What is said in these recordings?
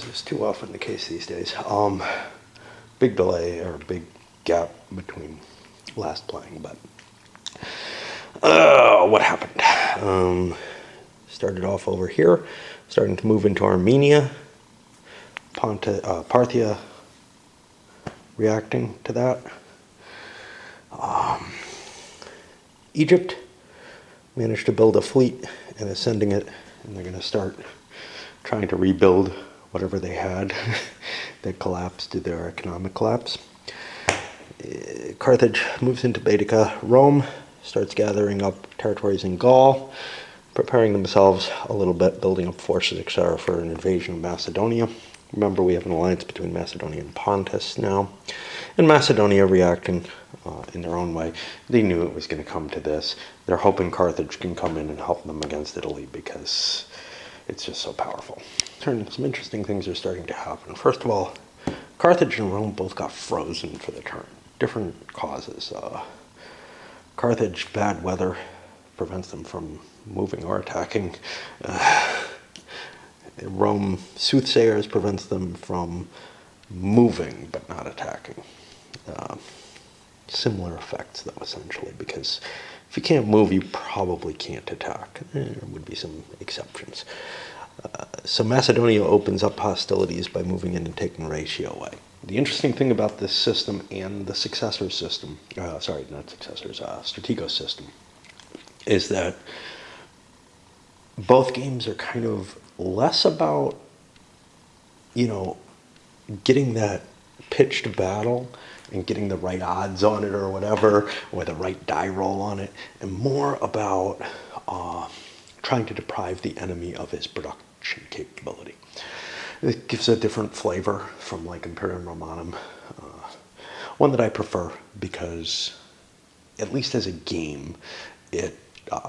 as is too often the case these days. Big delay or big gap between last playing, but what happened? Started off over here, starting to move into Armenia, Parthia reacting to that. Egypt managed to build a fleet and is sending it, and they're going to start trying to rebuild whatever they had that collapsed due to their economic collapse. Carthage moves into Baetica. Rome starts gathering up territories in Gaul, preparing themselves a little bit, building up forces, etc., for an invasion of Macedonia. Remember, we have an alliance between Macedonia and Pontus now. And Macedonia reacting in their own way. They knew it was going to come to this. They're hoping Carthage can come in and help them against Italy because it's just so powerful. Some interesting things are starting to happen. First of all, Carthage and Rome both got frozen for the turn. Different causes. Carthage, bad weather prevents them from moving or attacking. Rome, soothsayers prevents them from moving but not attacking. Similar effects, though, essentially, because if you can't move, you probably can't attack. There would be some exceptions. So Macedonia opens up hostilities by moving in and taking Rhaetia away. The interesting thing about this system and the successor system, Strategos system, is that both games are kind of less about, getting that pitched battle and getting the right odds on it or whatever, or the right die roll on it, and more about trying to deprive the enemy of his production capability. It gives a different flavor from like Imperium Romanum, one that I prefer because, at least as a game, it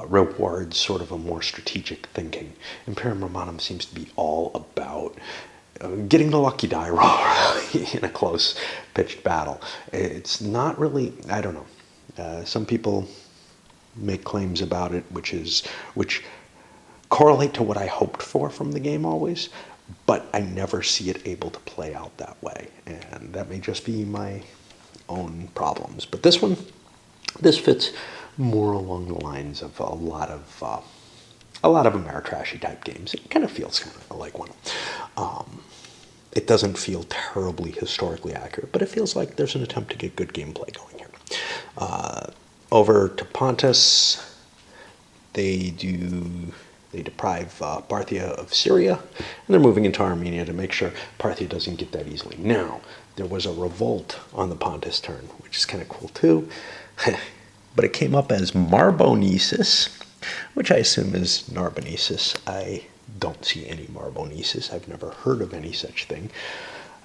rewards sort of a more strategic thinking. Imperium Romanum seems to be all about getting the lucky die roll in a close pitched battle. It's not really, I don't know. Some people make claims about it, which correlate to what I hoped for from the game always, but I never see it able to play out that way. And that may just be my own problems. But this fits more along the lines of a lot of Ameritrashy type games. It kind of feels kind of like one. It doesn't feel terribly historically accurate, but it feels like there's an attempt to get good gameplay going here. Over to Pontus, they deprive Parthia of Syria, and they're moving into Armenia to make sure Parthia doesn't get that easily. Now, there was a revolt on the Pontus turn, which is kind of cool too, but it came up as Marbonesis, which I assume is Narbonensis. I don't see any Marbonesis. I've never heard of any such thing.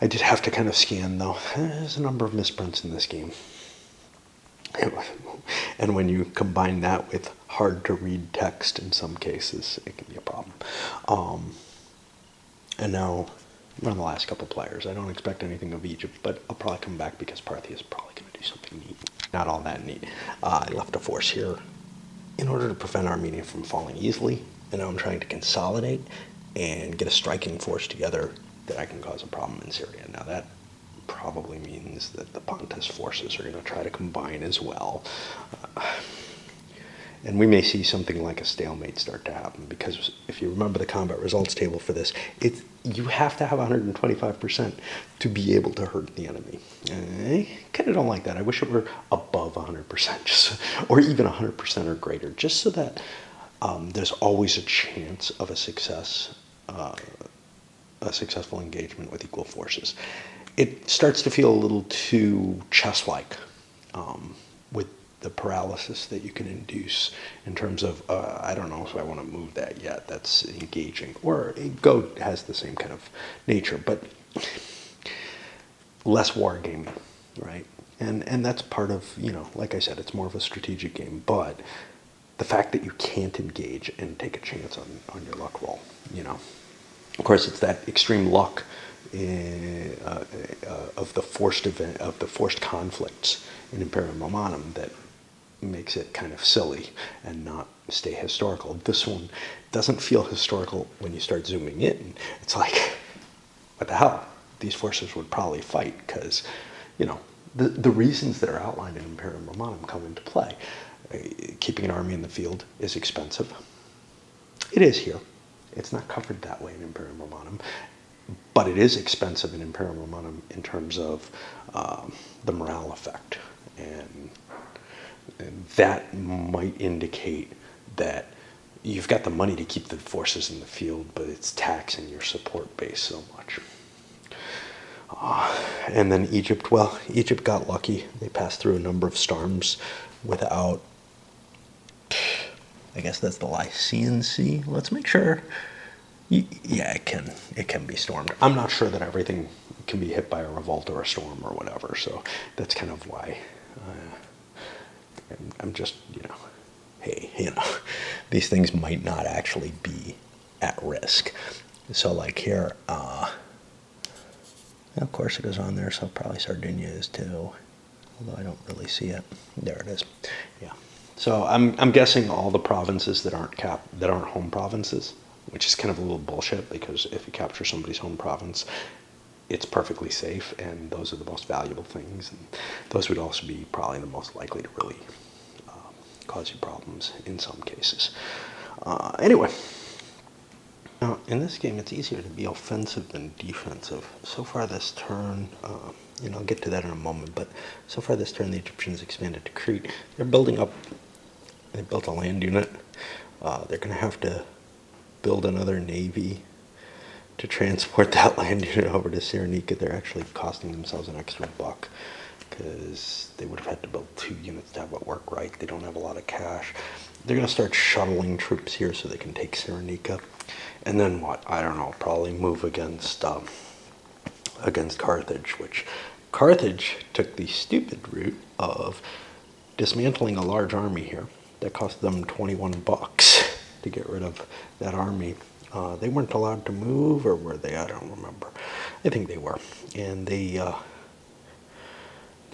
I did have to kind of scan, though. There's a number of misprints in this game. And when you combine that with hard-to-read text in some cases, it can be a problem. And now, we're on the last couple players. I don't expect anything of Egypt, but I'll probably come back because Parthia is probably going to do something neat. Not all that neat. I left a force here in order to prevent Armenia from falling easily, and now I'm trying to consolidate and get a striking force together that I can cause a problem in Syria. Now that probably means that the Pontus forces are going to try to combine as well. And we may see something like a stalemate start to happen, because if you remember the combat results table for this, you have to have 125% to be able to hurt the enemy. I kind of don't like that. I wish it were above 100%, or even 100% or greater, just so that there's always a chance of a successful engagement with equal forces. It starts to feel a little too chess-like with the paralysis that you can induce in terms of, I don't know if I want to move that yet, that's engaging. Or Go has the same kind of nature, but less wargaming, right? And that's part of, like I said, it's more of a strategic game, but the fact that you can't engage and take a chance on your luck roll, Of course, it's that extreme luck of the forced conflicts in Imperium Romanum that makes it kind of silly and not stay historical. This one doesn't feel historical when you start zooming in. It's like what the hell? These forces would probably fight because, the reasons that are outlined in Imperium Romanum come into play. Keeping an army in the field is expensive. It is here. It's not covered that way in Imperium Romanum, but it is expensive in Imperium Romanum in terms of the morale effect. And that might indicate that you've got the money to keep the forces in the field, but it's taxing your support base so much. And then Egypt, well, Egypt got lucky. They passed through a number of storms without, I guess that's the Lycian Sea. Let's make sure. Yeah, it can be stormed. I'm not sure that everything can be hit by a revolt or a storm or whatever, so that's kind of why I'm just, hey, these things might not actually be at risk. So like here, of course it is on there, so probably Sardinia is too, although I don't really see it. There it is. Yeah. So I'm guessing all the provinces that aren't home provinces, which is kind of a little bullshit, because if you capture somebody's home province, it's perfectly safe, and those are the most valuable things, and those would also be probably the most likely to really cause you problems in some cases. Anyway. Now, in this game, it's easier to be offensive than defensive. So far this turn, I'll get to that in a moment, but so far this turn, the Egyptians expanded to Crete. They're building up, they built a land unit. They're going to have to build another navy to transport that land unit over to Cyrenaica. They're actually costing themselves an extra $1, because they would have had to build 2 units to have it work right. They don't have a lot of cash. They're going to start shuttling troops here so they can take Cyrenaica. And then what? I don't know, probably move against Carthage, which Carthage took the stupid route of dismantling a large army here. That cost them $21 to get rid of that army. They weren't allowed to move, or were they? I don't remember. I think they were. And they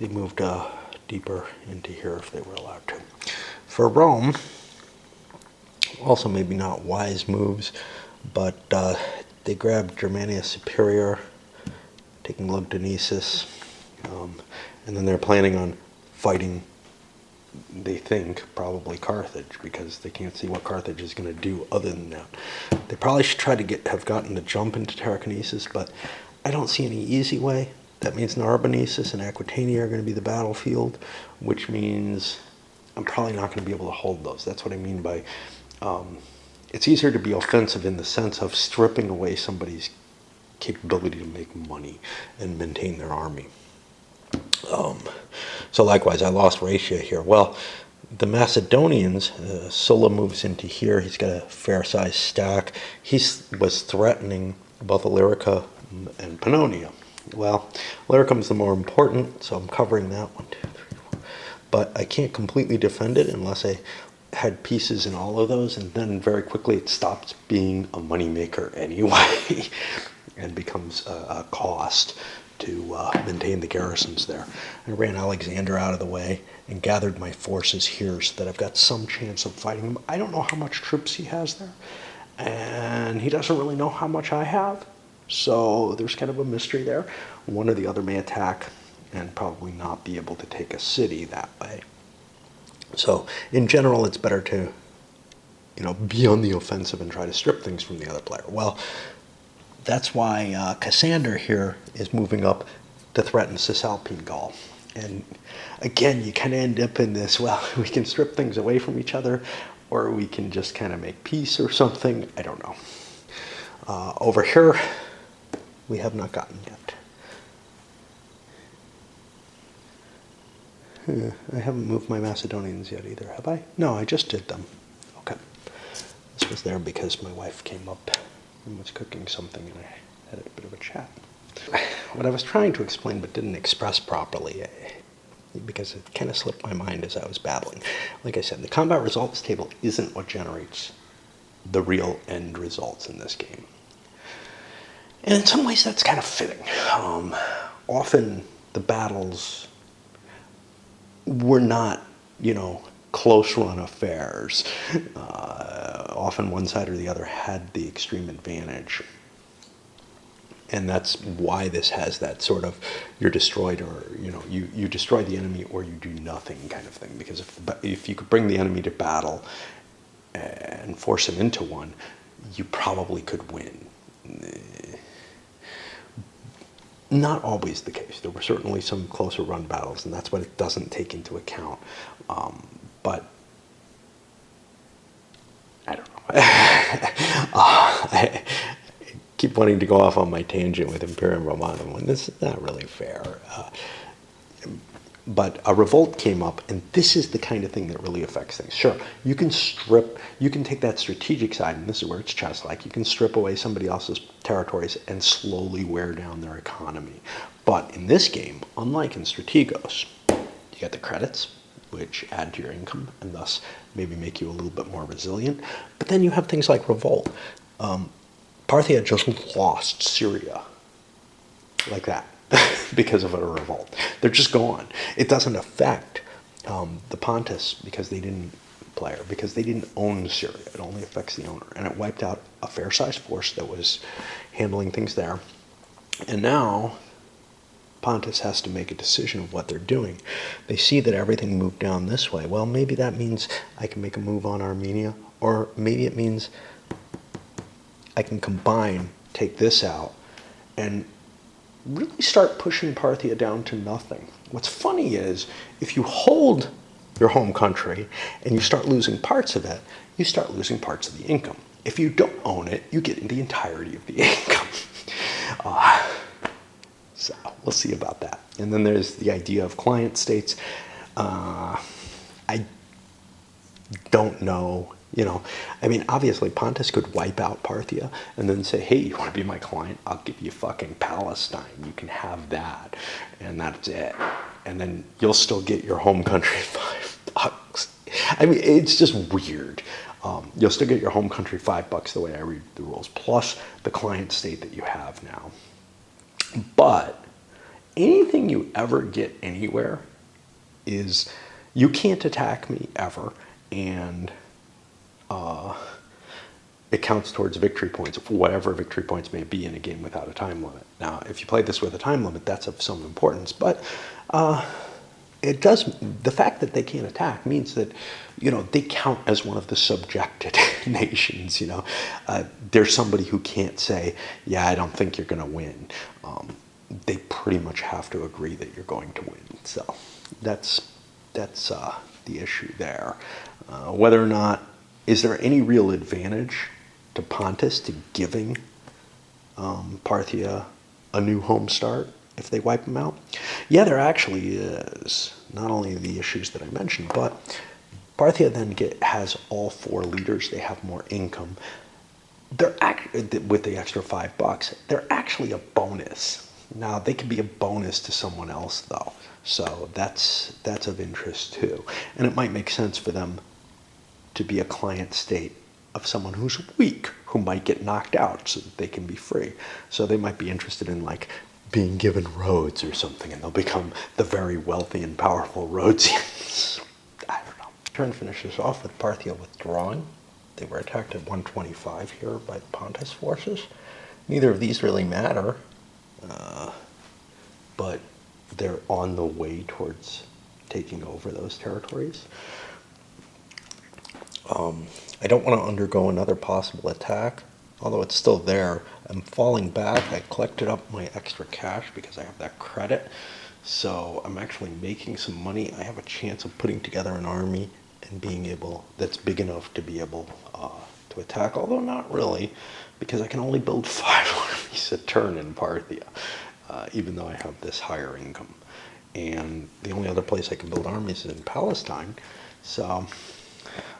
moved deeper into here if they were allowed to. For Rome, also maybe not wise moves, but they grabbed Germania Superior, taking Lugdunensis, and then they're planning on fighting, they think, probably Carthage, because they can't see what Carthage is going to do other than that. They probably should try to have gotten the jump into Tarraconensis, but I don't see any easy way. That means Narbonensis and Aquitania are going to be the battlefield, which means I'm probably not going to be able to hold those. That's what I mean by it's easier to be offensive in the sense of stripping away somebody's capability to make money and maintain their army. So likewise, I lost Raetia here. Well, the Macedonians, Sulla moves into here. He's got a fair-sized stack. He was threatening both Illyrica and Pannonia. Well, Illyricum's the more important, so I'm covering that one, 2, 3, 4. But I can't completely defend it unless I had pieces in all of those, and then very quickly it stops being a moneymaker anyway and becomes a cost to maintain the garrisons there. I ran Alexander out of the way and gathered my forces here so that I've got some chance of fighting him. I don't know how much troops he has there, and he doesn't really know how much I have, so there's kind of a mystery there. One or the other may attack and probably not be able to take a city that way. So in general, it's better to, be on the offensive and try to strip things from the other player. Well, that's why Cassander here is moving up to threaten Cisalpine Gaul. And again, you kind of end up in this, well, we can strip things away from each other, or we can just kind of make peace or something. I don't know. Over here, we have not gotten yet. I haven't moved my Macedonians yet either, have I? No, I just did them. Okay. This was there because my wife came up and was cooking something, and I had a bit of a chat. What I was trying to explain but didn't express properly, because it kind of slipped my mind as I was babbling. Like I said, the combat results table isn't what generates the real end results in this game. And in some ways, that's kind of fitting. Often, the battles were not, close-run affairs. Often one side or the other had the extreme advantage. And that's why this has that sort of you're destroyed, or you destroy the enemy or you do nothing kind of thing. Because if you could bring the enemy to battle and force him into one, you probably could win. Not always the case. There were certainly some closer run battles, and that's what it doesn't take into account. But I don't know. I keep wanting to go off on my tangent with Imperial Romanum, and this is not really fair. But a revolt came up, and this is the kind of thing that really affects things. Sure, you can take that strategic side, and this is where it's chess-like. You can strip away somebody else's territories and slowly wear down their economy. But in this game, unlike in Strategos, you get the credits, which add to your income, and thus maybe make you a little bit more resilient. But then you have things like revolt. Parthia just lost Syria, like that. Because of a revolt. They're just gone. It doesn't affect the Pontus because they didn't own Syria. It only affects the owner. And it wiped out a fair-sized force that was handling things there. And now Pontus has to make a decision of what they're doing. They see that everything moved down this way. Well, maybe that means I can make a move on Armenia, or maybe it means I can combine, take this out, and really start pushing Parthia down to nothing. What's funny is, if you hold your home country and you start losing parts of it, you start losing parts of the income. If you don't own it, you get the entirety of the income. So we'll see about that. And then there's the idea of client states. I don't know. Obviously Pontus could wipe out Parthia and then say, hey, you want to be my client? I'll give you fucking Palestine. You can have that. And that's it. And then you'll still get your home country $5. It's just weird. You'll still get your home country $5 the way I read the rules, plus the client state that you have now. But anything you ever get anywhere is, you can't attack me ever, and it counts towards victory points, whatever victory points may be in a game without a time limit. Now, if you play this with a time limit, that's of some importance, but the fact that they can't attack means that, they count as one of the subjected nations, There's somebody who can't say, yeah, I don't think you're going to win. They pretty much have to agree that you're going to win. So that's the issue there. Whether or not, is there any real advantage to Pontus to giving Parthia a new home start if they wipe them out? Yeah, there actually is. Not only the issues that I mentioned, but Parthia then has all 4 leaders. They have more income. With the extra $5, they're actually a bonus. Now, they could be a bonus to someone else, though. So that's of interest, too. And it might make sense for them to be a client state of someone who's weak, who might get knocked out so that they can be free. So they might be interested in, being given Rhodes or something, and they'll become the very wealthy and powerful Rhodesians. I don't know. Turn finishes off with Parthia withdrawing. They were attacked at 125 here by the Pontus forces. Neither of these really matter, but they're on the way towards taking over those territories. I don't want to undergo another possible attack, although it's still there. I'm falling back. I collected up my extra cash because I have that credit, so I'm actually making some money. I have a chance of putting together an army and being able, that's big enough to be able to attack, although not really, because I can only build 5 armies a turn in Parthia, even though I have this higher income. And the only other place I can build armies is in Palestine, so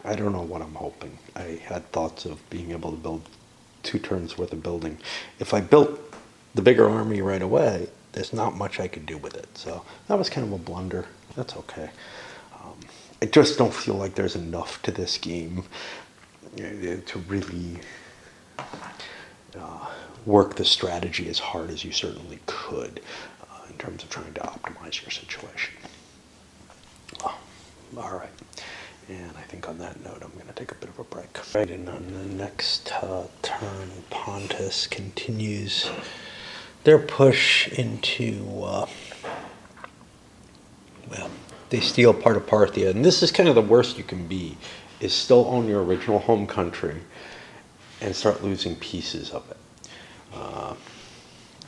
I don't know what I'm hoping. I had thoughts of being able to build 2 turns worth of building. If I built the bigger army right away, there's not much I could do with it. So that was kind of a blunder. That's okay. I just don't feel like there's enough to this game to really work the strategy as hard as you certainly could in terms of trying to optimize your situation. All right. And I think on that note, I'm going to take a bit of a break. Right, and on the next turn, Pontus continues their push into, well, they steal part of Parthia, and this is kind of the worst you can be, is still own your original home country and start losing pieces of it.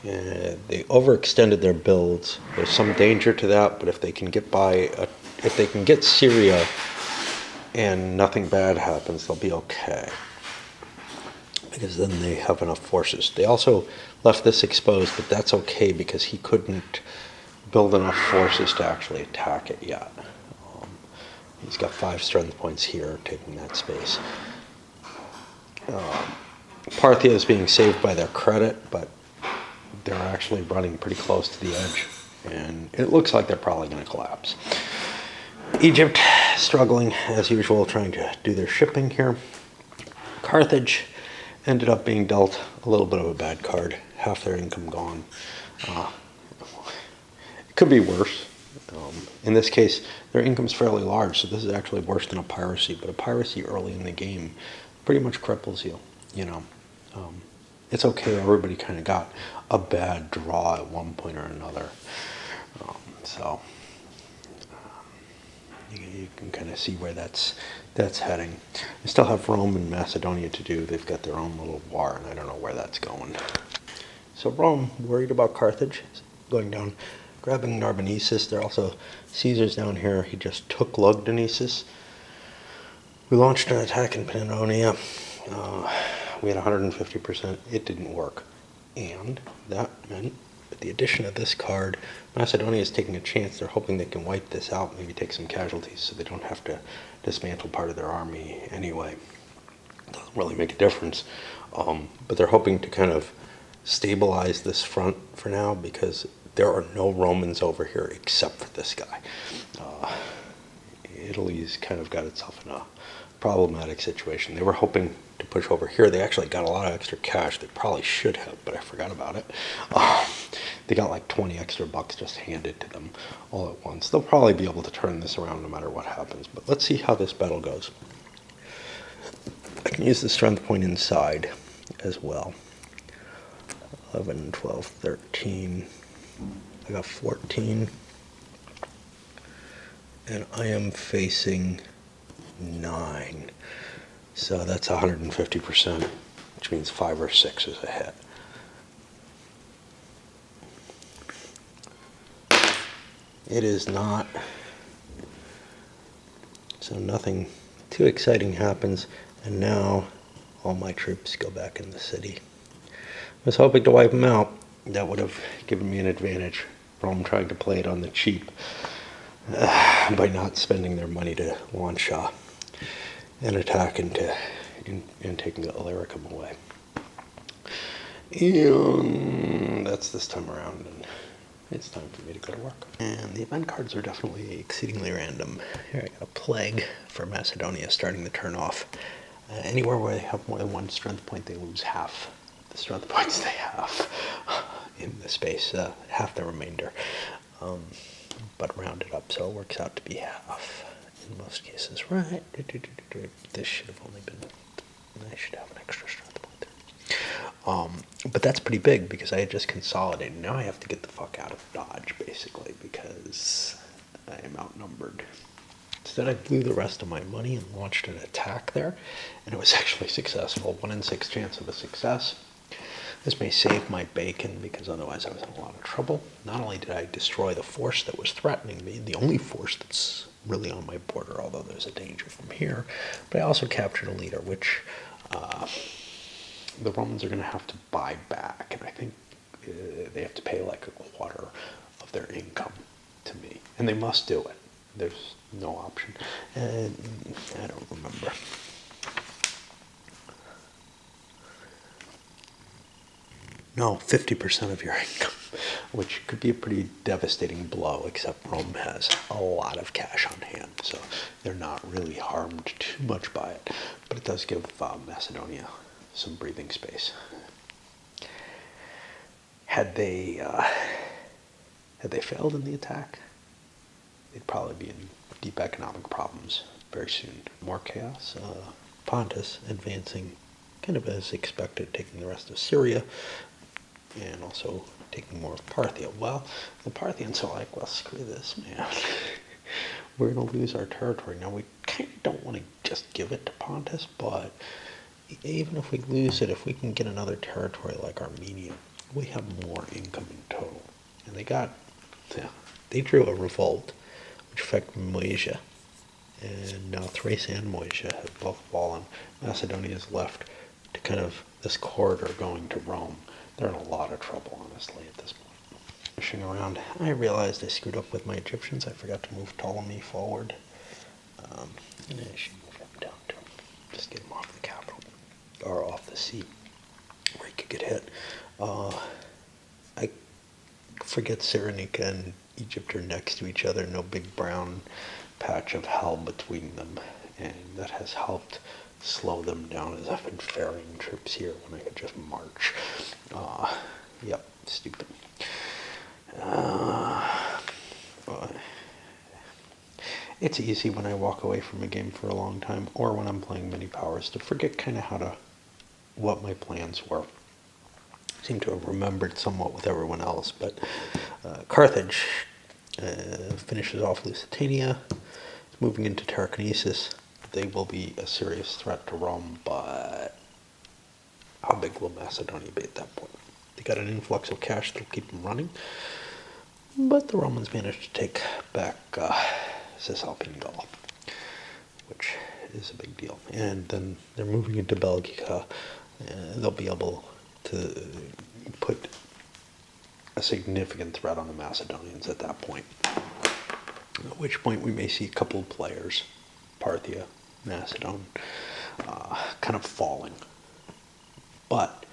And they overextended their builds. There's some danger to that, but if they can get if they can get Syria and nothing bad happens, they'll be okay. Because then they have enough forces. They also left this exposed, but that's okay because he couldn't build enough forces to actually attack it yet. He's got 5 strength points here, taking that space. Parthia is being saved by their credit, but they're actually running pretty close to the edge, and it looks like they're probably going to collapse. Egypt, struggling as usual, trying to do their shipping here. Carthage ended up being dealt a little bit of a bad card. Half their income gone. It could be worse. In this case, their income's fairly large, so this is actually worse than a piracy, but a piracy early in the game pretty much cripples you, you know. It's okay, everybody kind of got a bad draw at one point or another. You can kind of see where that's heading. They still have Rome and Macedonia to do. They've got their own little war, and I don't know where that's going. So Rome, worried about Carthage, going down, grabbing Narbonensis. There are also Caesar's down here. He just took Lugdunensis. We launched an attack in Pannonia. We had 150%. It didn't work. And that meant, with the addition of this card, Macedonia is taking a chance. They're hoping they can wipe this out, maybe take some casualties so they don't have to dismantle part of their army anyway. It doesn't really make a difference. But they're hoping to kind of stabilize this front for now because there are no Romans over here except for this guy. Italy's kind of got itself in a problematic situation. They were hoping to push over here. They actually got a lot of extra cash. They probably should have, but I forgot about it. They got like 20 extra bucks just handed to them all at once. They'll probably be able to turn this around no matter what happens, but let's see how this battle goes. I can use the strength point inside as well. 11, 12, 13. I got 14. And I am facing 9. So that's 150%, which means 5 or 6 is a hit. It is not. So nothing too exciting happens. And now all my troops go back in the city. I was hoping to wipe them out. That would have given me an advantage. Rome trying to play it on the cheap by not spending their money to launch an attack and taking Illyricum away. And that's this time around, and it's time for me to go to work. And the event cards are definitely exceedingly random. Here I got a plague for Macedonia starting the turn off. Anywhere where they have more than 1 strength point, they lose half the strength points they have in the space, half the remainder. But round it up, so it works out to be half in most cases, right? This should have only been, I should have an extra strength point there. But that's pretty big because I had just consolidated. Now I have to get the fuck out of Dodge, basically, because I am outnumbered. Instead, I blew the rest of my money and launched an attack there, and it was actually successful. 1 in 6 chance of a success. This may save my bacon because otherwise I was in a lot of trouble. Not only did I destroy the force that was threatening me, the only force that's really on my border, although there's a danger from here, but I also captured a leader, which the Romans are going to have to buy back, and I think they have to pay like a quarter of their income to me, and they must do it. There's no option. And I don't remember. No, 50% of your income, which could be a pretty devastating blow, except Rome has a lot of cash on hand, so they're not really harmed too much by it. But it does give Macedonia some breathing space. Had they failed in the attack, they'd probably be in deep economic problems very soon. More chaos. Pontus advancing kind of as expected, taking the rest of Syria, and also taking more of Parthia. Well, the Parthians are like, well, screw this, man. We're going to lose our territory. Now, we kind of don't want to just give it to Pontus, but even if we lose it, if we can get another territory like Armenia, we have more income in total. And they drew a revolt, which affected Moesia. And now Thrace and Moesia have both fallen. Macedonia is left to kind of this corridor going to Rome. They're in a lot of trouble, honestly, at this point. Pushing around, I realized I screwed up with my Egyptians. I forgot to move Ptolemy forward. And I should move him down to him. Just get him off the capital, or off the sea, where he could get hit. I forget Cyrenaica and Egypt are next to each other, no big brown patch of hell between them, and that has helped slow them down as I've been ferrying troops here when I could just march. Yep, stupid. It's easy when I walk away from a game for a long time, or when I'm playing many powers, to forget kind of what my plans were. I seem to have remembered somewhat with everyone else, but Carthage finishes off Lusitania, moving into Tarraconensis. They will be a serious threat to Rome, but how big will Macedonia be at that point? They got an influx of cash that'll keep them running, but the Romans managed to take back Cisalpine Gaul, which is a big deal. And then they're moving into Belgica. They'll be able to put a significant threat on the Macedonians at that point. At which point we may see a couple of players, Parthia, Macedon, kind of falling. But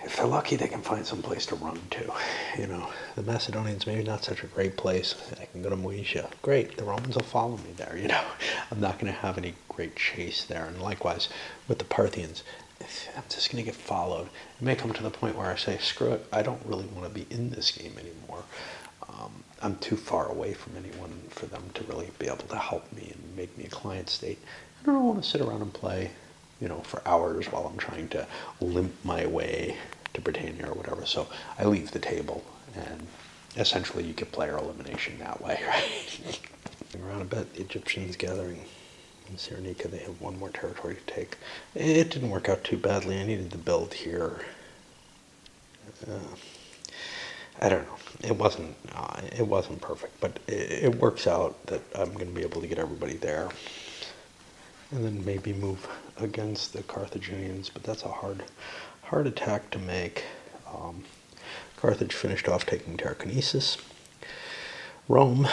if they're lucky, they can find some place to run to. You know, the Macedonians, maybe not such a great place. I can go to Moesia. Great, the Romans will follow me there, you know. I'm not going to have any great chase there. And likewise, with the Parthians, I'm just going to get followed. It may come to the point where I say, screw it, I don't really want to be in this game anymore. I'm too far away from anyone for them to really be able to help me and make me a client state. I don't want to sit around and play, you know, for hours while I'm trying to limp my way to Britannia or whatever. So I leave the table, and essentially you get player elimination that way, right? Around a bit, the Egyptians gathering in Cyrenaica. They have one more territory to take. It didn't work out too badly. I needed to build here. I don't know. It wasn't perfect, but it works out that I'm going to be able to get everybody there, and then maybe move against the Carthaginians. But that's a hard attack to make. Carthage finished off taking Tarraconensis. Rome,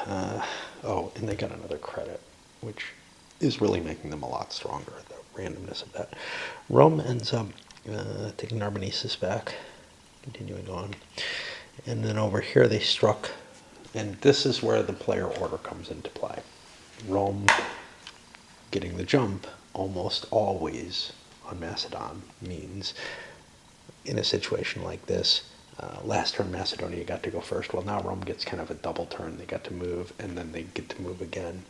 and they got another credit, which is really making them a lot stronger, the randomness of that. Rome ends up taking Narbonensis back, continuing on. And then over here they struck, and this is where the player order comes into play. Rome getting the jump almost always on Macedon means, in a situation like this, last turn Macedonia got to go first. Well, now Rome gets kind of a double turn. They got to move, and then they get to move again,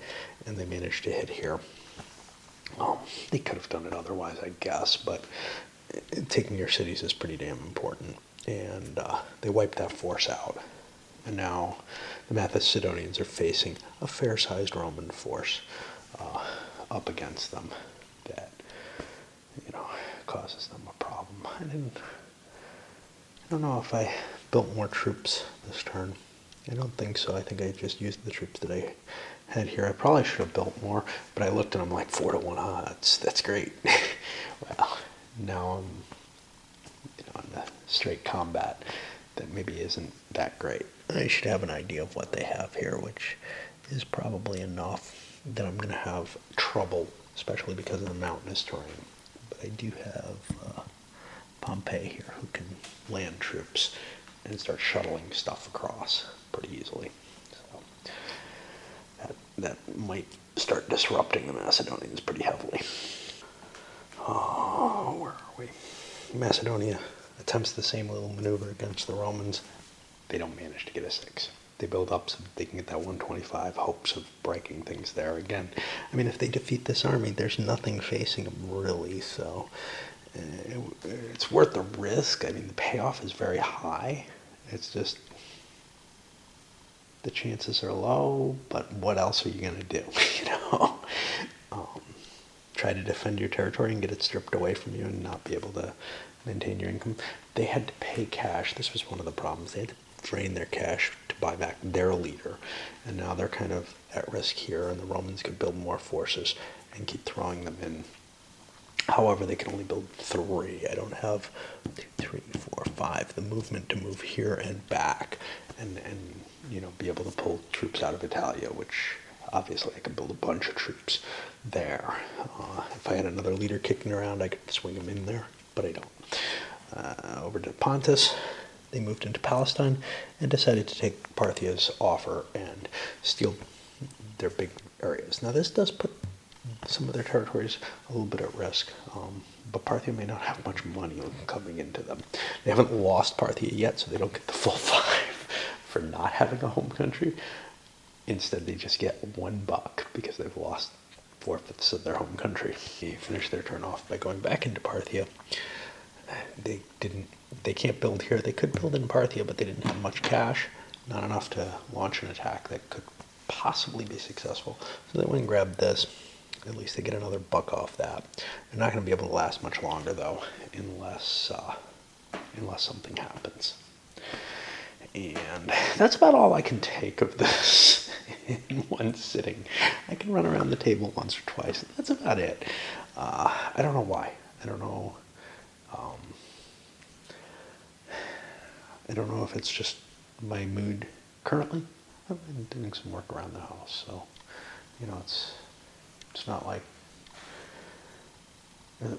and they managed to hit here. They could have done it otherwise, I guess, but taking your cities is pretty damn important. And they wiped that force out. And now the Macedonians are facing a fair-sized Roman force up against them that, you know, causes them a problem. I don't know if I built more troops this turn. I don't think so. I think I just used the troops that I had here. I probably should have built more, but I looked and I'm like 4-1 odds. That's great. Well, now I'm, you know, in the straight combat that maybe isn't that great. I should have an idea of what they have here, which is probably enough that I'm going to have trouble, especially because of the mountainous terrain. But I do have Pompey here who can land troops and start shuttling stuff across pretty easily. So that might start disrupting the Macedonians pretty heavily. Oh, where are we? Macedonia attempts the same little maneuver against the Romans. They don't manage to get a 6. They build up so they can get that 125, hopes of breaking things there again. I mean, if they defeat this army, there's nothing facing them really, so It's worth the risk. I mean, the payoff is very high. It's just the chances are low, but what else are you going to do? you know, um, Try to defend your territory and get it stripped away from you and not be able to maintain your income. They had to pay cash. This was one of the problems. They had to drain their cash to buy back their leader, and now they're kind of at risk here, and the Romans could build more forces and keep throwing them in. However, they can only build 3. I don't have 2, 3, 4, 5. The movement to move here and back, and be able to pull troops out of Italia, which obviously I could build a bunch of troops there. If I had another leader kicking around, I could swing them in there, but I don't. Over to Pontus, they moved into Palestine and decided to take Parthia's offer and steal their big areas. Now, this does put some of their territories a little bit at risk, but Parthia may not have much money coming into them. They haven't lost Parthia yet, so they don't get the full 5 for not having a home country. Instead, they just get $1 because they've lost 4/5 of their home country. They finish their turn off by going back into Parthia. They can't build here. They could build in Parthia, but they didn't have much cash, not enough to launch an attack that could possibly be successful. So they went and grabbed this. At least they get another $1 off that. They're not going to be able to last much longer, though, unless something happens. And that's about all I can take of this in one sitting. I can run around the table once or twice. That's about it. I don't know why. I don't know. I don't know if it's just my mood currently. I've been doing some work around the house, so it's not like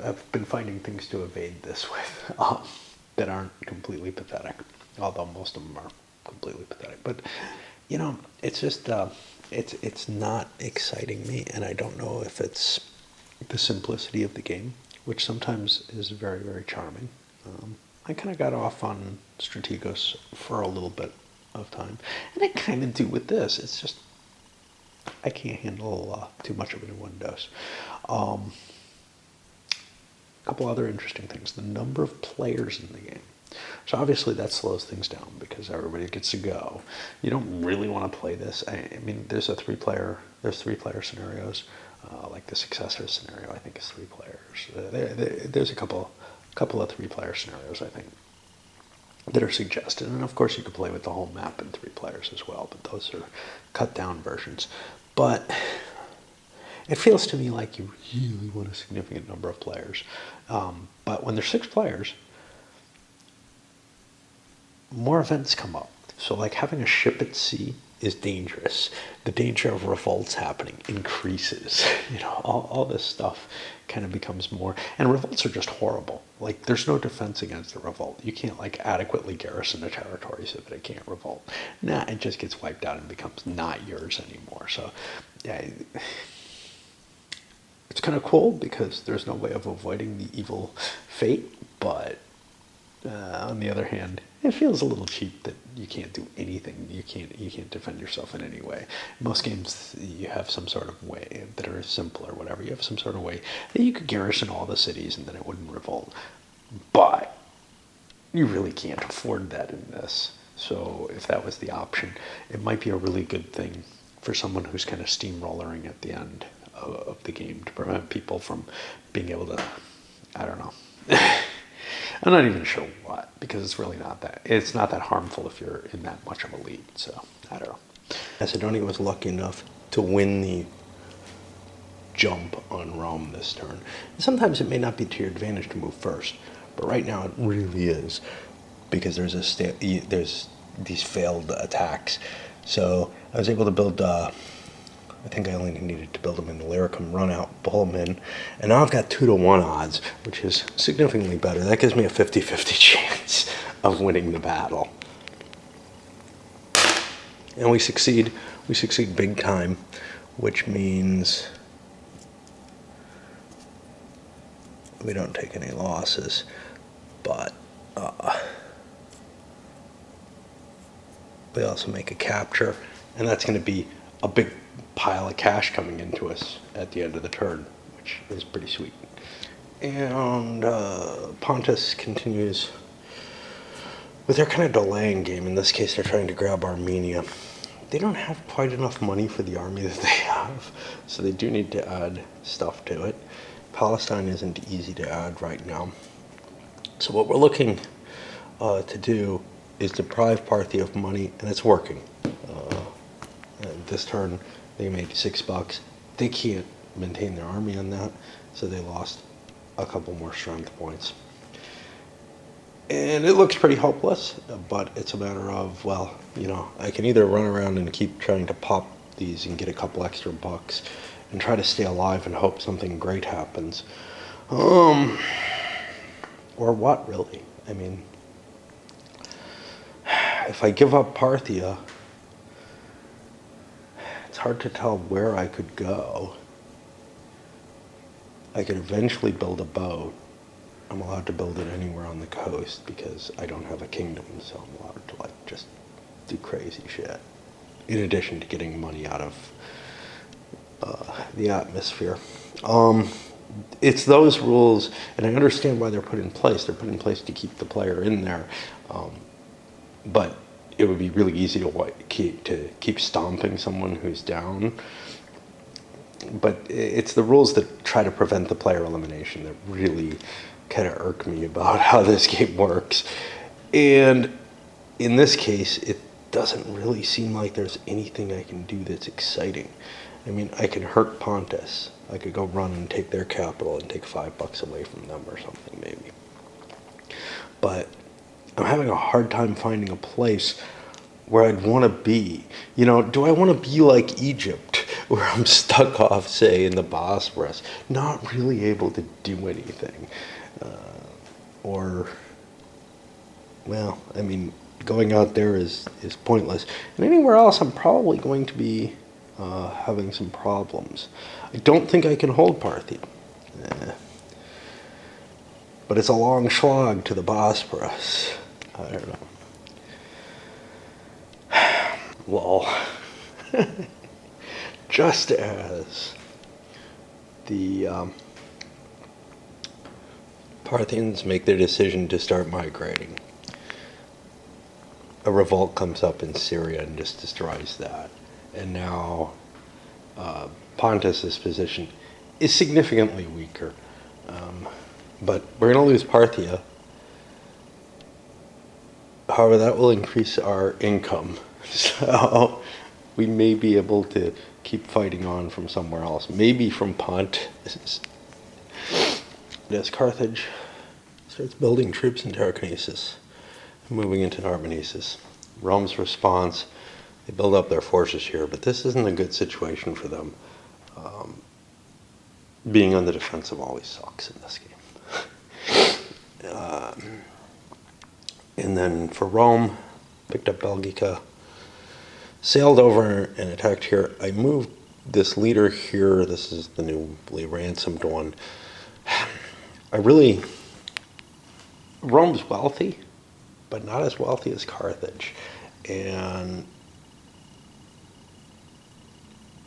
I've been finding things to evade this with that aren't completely pathetic. Although most of them are completely pathetic. But, it's just, it's not exciting me, and I don't know if it's the simplicity of the game, which sometimes is very, very charming. I kind of got off on Strategos for a little bit of time, and I kind of do with this. It's just, I can't handle too much of it in one dose. A couple other interesting things. The number of players in the game. So obviously that slows things down because everybody gets to go. You don't really want to play this. I mean, there's 3-player scenarios, like the successor scenario. I think is 3 players. There's a couple of 3-player scenarios, I think, that are suggested, and of course you could play with the whole map in 3 players as well. But those are cut down versions. But it feels to me like you really want a significant number of players. But when there's 6 players, more events come up. So like having a ship at sea is dangerous. The danger of revolts happening increases. All this stuff kind of becomes more, and revolts are just horrible. Like there's no defense against a revolt. You can't adequately garrison a territory so that it can't revolt. Nah, it just gets wiped out and becomes not yours anymore. So yeah, it's kind of cool because there's no way of avoiding the evil fate, but on the other hand, it feels a little cheap that you can't do anything. You can't defend yourself in any way. Most games, you have some sort of way that are simple or whatever. You have some sort of way that you could garrison all the cities and then it wouldn't revolt. But you really can't afford that in this. So if that was the option, it might be a really good thing for someone who's kind of steamrollering at the end of the game to prevent people from being able to, I don't know. I'm not even sure what, because it's really not that harmful if you're in that much of a lead. So I don't know. Macedonia was lucky enough to win the jump on Rome this turn. And sometimes it may not be to your advantage to move first, but right now it really is, because there's these failed attacks. So I was able to build. I think I only needed to build them in Illyricum, run out, pull them in, and now I've got 2-to-1 odds, which is significantly better. That gives me a 50-50 chance of winning the battle. And we succeed big time, which means we don't take any losses, but we also make a capture, and that's going to be a big pile of cash coming into us at the end of the turn, which is pretty sweet. And Pontus continues with their kind of delaying game. In this case, they're trying to grab Armenia. They don't have quite enough money for the army that they have, so they do need to add stuff to it. Palestine isn't easy to add right now. So what we're looking to do is deprive Parthia of money, and it's working. This turn, they made $6. They can't maintain their army on that, so they lost a couple more strength points. And it looks pretty hopeless, but it's a matter of, well, you know, I can either run around and keep trying to pop these and get a couple extra bucks and try to stay alive and hope something great happens. Or what, really? I mean, if I give up Parthia, it's hard to tell where I could go. I could eventually build a boat. I'm allowed to build it anywhere on the coast because I don't have a kingdom, so I'm allowed to like just do crazy shit. In addition to getting money out of the atmosphere. It's those rules, and I understand why they're put in place. They're put in place to keep the player in there, but it would be really easy to keep stomping someone who's down. But it's the rules that try to prevent the player elimination that really kind of irk me about how this game works. And in this case, it doesn't really seem like there's anything I can do that's exciting. I mean, I can hurt Pontus. I could go run and take their capital and take $5 away from them or something, maybe. But I'm having a hard time finding a place where I'd want to be. You know, do I want to be like Egypt, where I'm stuck off, say, in the Bosphorus, not really able to do anything? Or, well, I mean, going out there is pointless. And anywhere else, I'm probably going to be having some problems. I don't think I can hold Parthia. But it's a long slog to the Bosporus. I don't know. Well, just as the Parthians make their decision to start migrating, a revolt comes up in Syria and just destroys that. And now Pontus's position is significantly weaker. But we're going to lose Parthia. However, that will increase our income. So we may be able to keep fighting on from somewhere else. Maybe from Pontus. As Carthage starts building troops in Tarraconensis, moving into Narbonensis. Rome's response, they build up their forces here, but this isn't a good situation for them. Being on the defensive always sucks in this game. And then for Rome, picked up Belgica, sailed over and attacked here. I moved this leader here. This is the newly ransomed one. Rome's wealthy, but not as wealthy as Carthage. And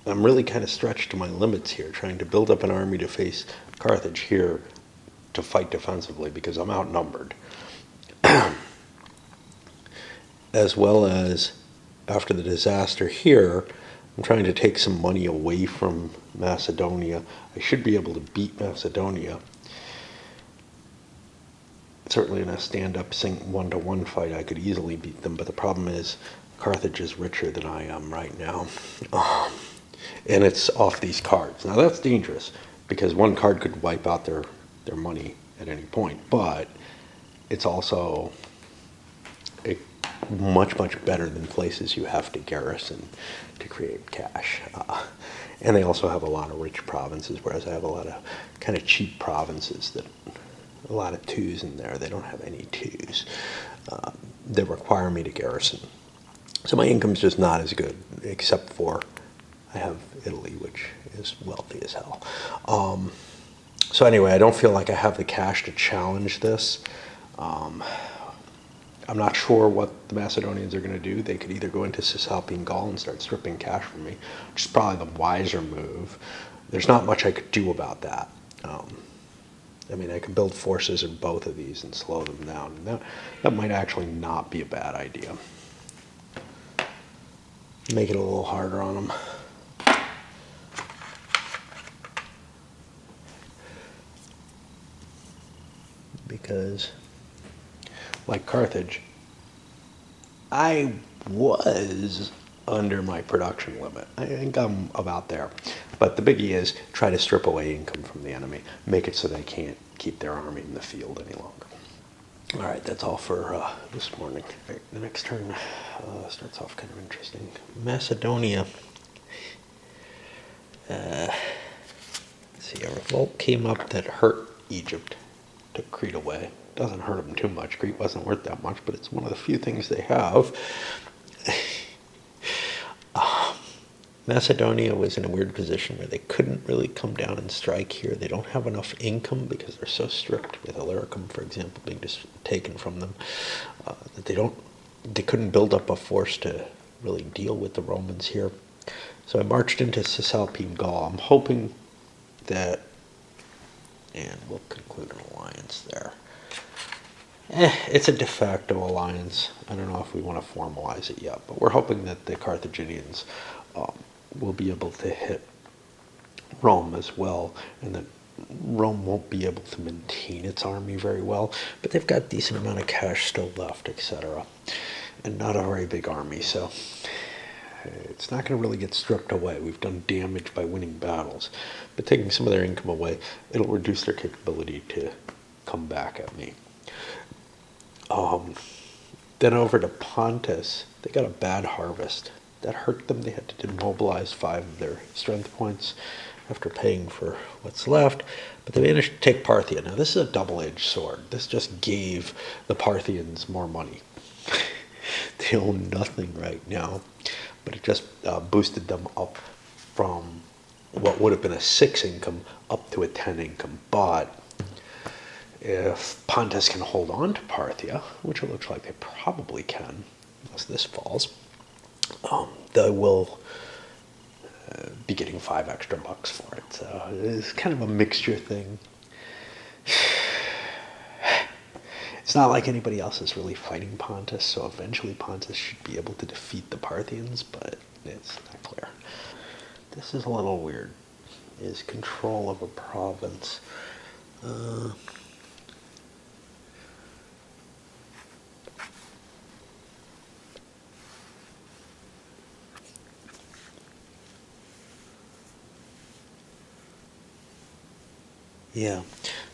I'm really kind of stretched to my limits here, trying to build up an army to face Carthage here to fight defensively because I'm outnumbered. As well as, after the disaster here, I'm trying to take some money away from Macedonia. I should be able to beat Macedonia. Certainly in a stand-up 1-to-1 fight, I could easily beat them, but the problem is Carthage is richer than I am right now. And it's off these cards. Now that's dangerous, because one card could wipe out their money at any point, but it's also much, much better than places you have to garrison to create cash. And they also have a lot of rich provinces, whereas I have a lot of kind of cheap provinces that a lot of twos in there. They don't have any twos that require me to garrison. So my income's just not as good, except for I have Italy, which is wealthy as hell. So anyway, I don't feel like I have the cash to challenge this. I'm not sure what the Macedonians are going to do. They could either go into Cisalpine Gaul and start stripping cash from me, which is probably the wiser move. There's not much I could do about that. I mean, I could build forces in both of these and slow them down. And that might actually not be a bad idea. Make it a little harder on them. Because, like Carthage, I was under my production limit. I think I'm about there. But the biggie is try to strip away income from the enemy, make it so they can't keep their army in the field any longer. All right, that's all for this morning. Right, the next turn starts off kind of interesting. Macedonia. Let's see, a revolt came up that hurt Egypt, took Crete away. Doesn't hurt them too much. Crete wasn't worth that much, but it's one of the few things they have. Macedonia was in a weird position where they couldn't really come down and strike here. They don't have enough income because they're so stripped, with Illyricum, for example, being just taken from them, that they couldn't build up a force to really deal with the Romans here. So I marched into Cisalpine Gaul. I'm hoping that, and we'll conclude an alliance there. It's a de facto alliance. I don't know if we want to formalize it yet, but we're hoping that the Carthaginians will be able to hit Rome as well, and that Rome won't be able to maintain its army very well, but they've got a decent amount of cash still left, etc., and not a very big army, so it's not going to really get stripped away. We've done damage by winning battles, but taking some of their income away, it'll reduce their capability to come back at me. Then over to Pontus, they got a bad harvest. That hurt them. They had to demobilize 5 of their strength points after paying for what's left, but they managed to take Parthia. Now this is a double-edged sword. This just gave the Parthians more money. They own nothing right now, but it just boosted them up from what would have been a 6 income up to a 10 income. But if Pontus can hold on to Parthia, which it looks like they probably can, unless this falls, they will be getting $5 extra for it. So it's kind of a mixture thing. It's not like anybody else is really fighting Pontus, so eventually Pontus should be able to defeat the Parthians, but it's not clear. This is a little weird. Is control of a province. Yeah,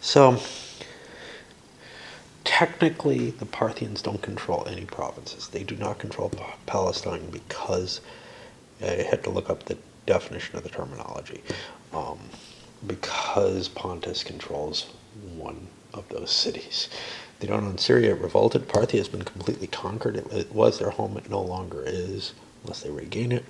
so technically the Parthians don't control any provinces. They do not control Palestine because I had to look up the definition of the terminology. Because Pontus controls one of those cities. They don't own Syria. It revolted. Parthia has been completely conquered. It was their home. It no longer is, unless they regain it.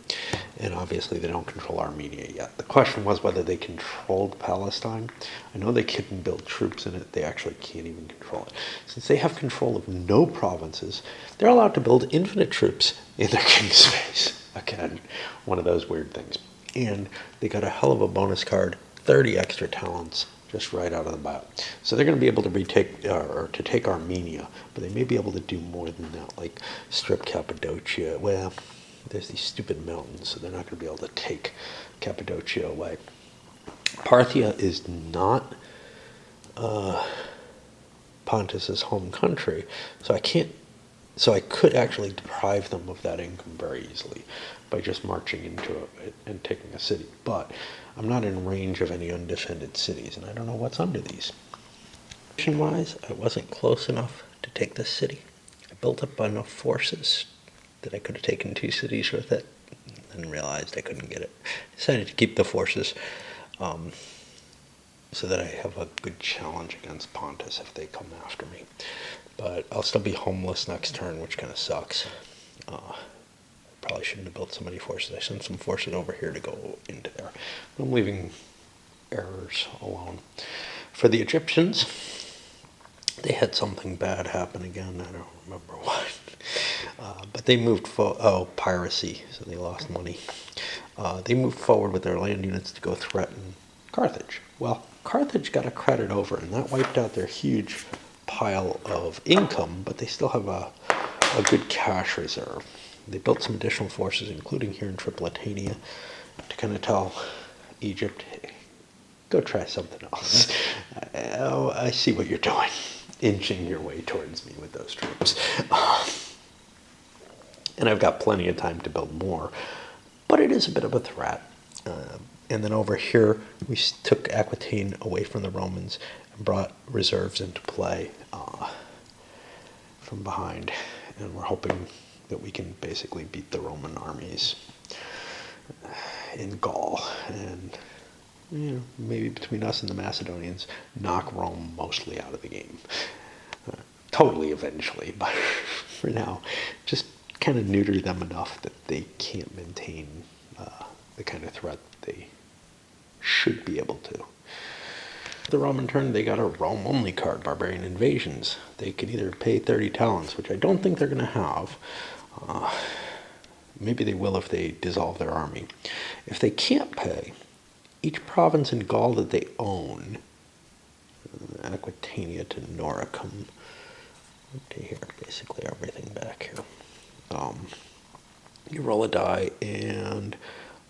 And obviously they don't control Armenia yet. The question was whether they controlled Palestine. I know they couldn't build troops in it. They actually can't even control it. Since they have control of no provinces, they're allowed to build infinite troops in their king's space. Again, one of those weird things. And they got a hell of a bonus card, 30 extra talents, just right out of the bat. So they're going to be able to retake, or to take Armenia, but they may be able to do more than that, like strip Cappadocia. Well, there's these stupid mountains, so they're not going to be able to take Cappadocia away. Parthia is not Pontus's home country, so I could actually deprive them of that income very easily by just marching into it and taking a city. But I'm not in range of any undefended cities, and I don't know what's under these. Mission-wise, I wasn't close enough to take this city. I built up enough forces that I could have taken 2 cities with it, and realized I couldn't get it. I decided to keep the forces so that I have a good challenge against Pontus if they come after me. But I'll still be homeless next turn, which kind of sucks. Probably shouldn't have built so many forces. I sent some forces over here to go into there. But I'm leaving errors alone. For the Egyptians, they had something bad happen again. I don't remember what. But they moved piracy, so they lost money. They moved forward with their land units to go threaten Carthage. Well, Carthage got a credit over, and that wiped out their huge pile of income, but they still have a good cash reserve. They built some additional forces, including here in Tripolitania, to kind of tell Egypt, hey, go try something else. I see what you're doing, inching your way towards me with those troops. And I've got plenty of time to build more, but it is a bit of a threat. And then over here, we took Aquitaine away from the Romans and brought reserves into play from behind. And we're hoping that we can basically beat the Roman armies in Gaul. And maybe between us and the Macedonians, knock Rome mostly out of the game. Totally eventually, but for now, just kind of neuter them enough that they can't maintain the kind of threat they should be able to. The Roman turn, they got a Rome-only card, Barbarian Invasions. They could either pay 30 talents, which I don't think they're going to have. Maybe they will if they dissolve their army. If they can't pay, each province in Gaul that they own, Aquitania to Noricum, to here, basically everything back here. You roll a die, and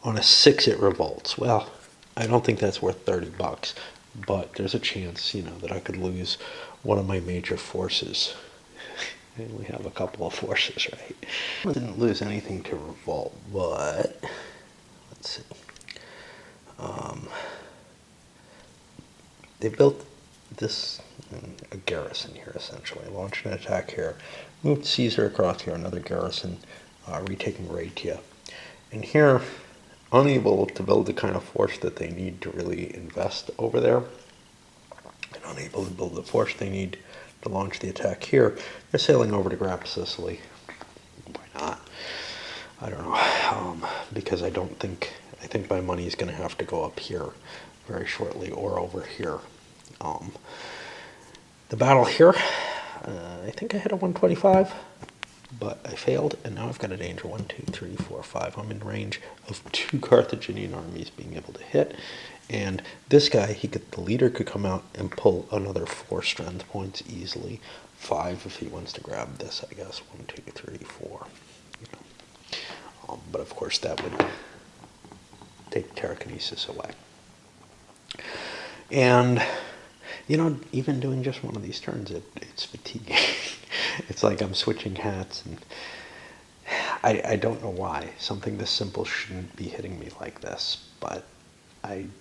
on a 6 it revolts. Well, I don't think that's worth $30, but there's a chance, that I could lose one of my major forces. I only have a couple of forces, right? I didn't lose anything to revolt, but let's see. They built a garrison here, essentially. Launched an attack here, moved Caesar across here, another garrison, retaking Raetia. And here, unable to build the kind of force that they need to really invest over there, and unable to build the force they need to launch the attack here, they're sailing over to grab Sicily. Why not? I don't know, because I think my money is going to have to go up here very shortly, or over here. The battle here, I think I hit a 125, but I failed, and now I've got a danger. 1, 2, 3, 4, 5. I'm in range of 2 Carthaginian armies being able to hit, and this guy, the leader could come out and pull another 4 strength points easily. 5 if he wants to grab this, I guess. 1, 2, 3, 4. But of course that would take telekinesis away. And even doing just one of these turns, it's fatiguing. It's like I'm switching hats, and I don't know why. Something this simple shouldn't be hitting me like this, but I'm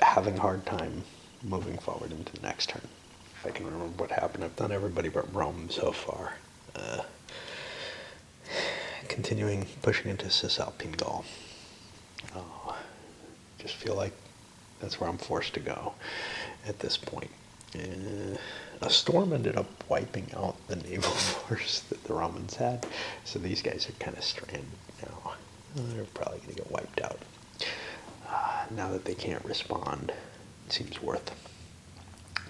having a hard time moving forward into the next turn. If I can remember what happened, I've done everybody but Rome so far. Continuing, pushing into Cisalpine Gaul. Just feel like that's where I'm forced to go at this point. A storm ended up wiping out the naval force that the Romans had, so these guys are kind of stranded now. They're probably going to get wiped out. Now that they can't respond, it seems worth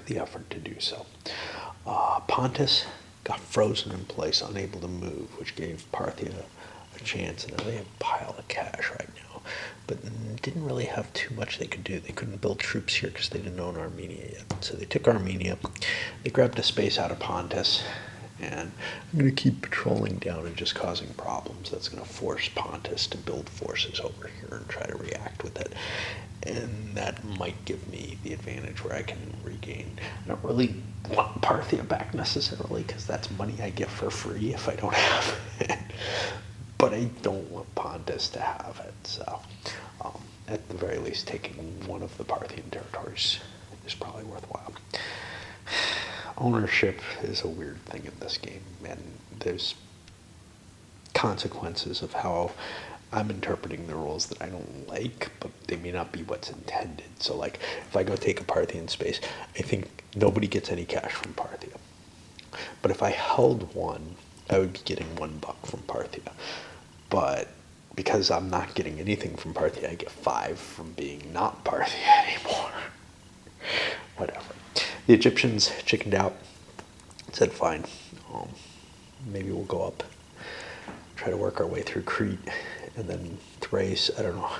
the effort to do so. Pontus got frozen in place, unable to move, which gave Parthia a chance. And now they have a pile of cash right now, but didn't really have too much they could do. They couldn't build troops here because they didn't own Armenia yet. So they took Armenia, they grabbed a space out of Pontus, and I'm going to keep patrolling down and just causing problems. That's going to force Pontus to build forces over here and try to react with it. And that might give me the advantage where I can regain. I don't really want Parthia back necessarily, because that's money I get for free if I don't have it. But I don't want Pontus to have it. So at the very least, taking one of the Parthian territories is probably worthwhile. Ownership is a weird thing in this game, and there's consequences of how I'm interpreting the rules that I don't like, but they may not be what's intended. So like, if I go take a Parthian space, I think nobody gets any cash from Parthia. But if I held one, I would be getting $1 from Parthia. But because I'm not getting anything from Parthia, I get 5 from being not Parthia anymore. Whatever. The Egyptians chickened out, said fine, maybe we'll go up, try to work our way through Crete, and then Thrace. I don't know.